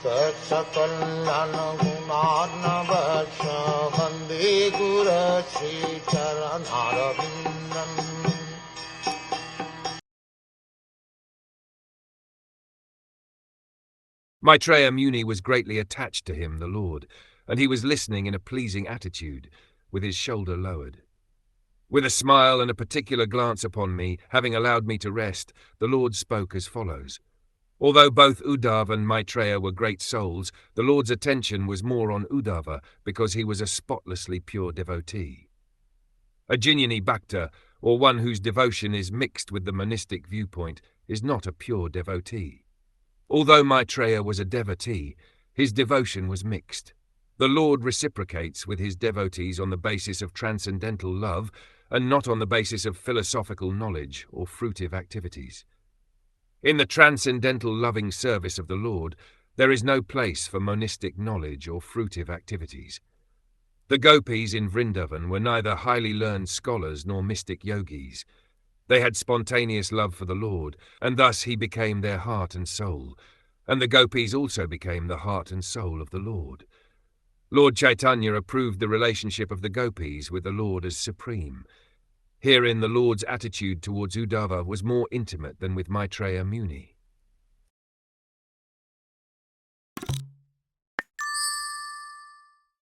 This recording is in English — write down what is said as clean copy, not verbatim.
Saksakallan gunarnavasya Vande Guru Sri Charanaravindan. Maitreya Muni was greatly attached to him, the Lord, and he was listening in a pleasing attitude, with his shoulder lowered. With a smile and a particular glance upon me, having allowed me to rest, the Lord spoke as follows. Although both Uddhava and Maitreya were great souls, the Lord's attention was more on Uddhava because he was a spotlessly pure devotee. A Jnani Bhakta, or one whose devotion is mixed with the monistic viewpoint, is not a pure devotee. Although Maitreya was a devotee, his devotion was mixed. The Lord reciprocates with his devotees on the basis of transcendental love and not on the basis of philosophical knowledge or fruitive activities. In the transcendental loving service of the Lord, there is no place for monistic knowledge or fruitive activities. The gopis in Vrindavan were neither highly learned scholars nor mystic yogis. They had spontaneous love for the Lord, and thus he became their heart and soul, and the gopis also became the heart and soul of the Lord. Lord Chaitanya approved the relationship of the gopis with the Lord as supreme. Herein the Lord's attitude towards Uddhava was more intimate than with Maitreya Muni.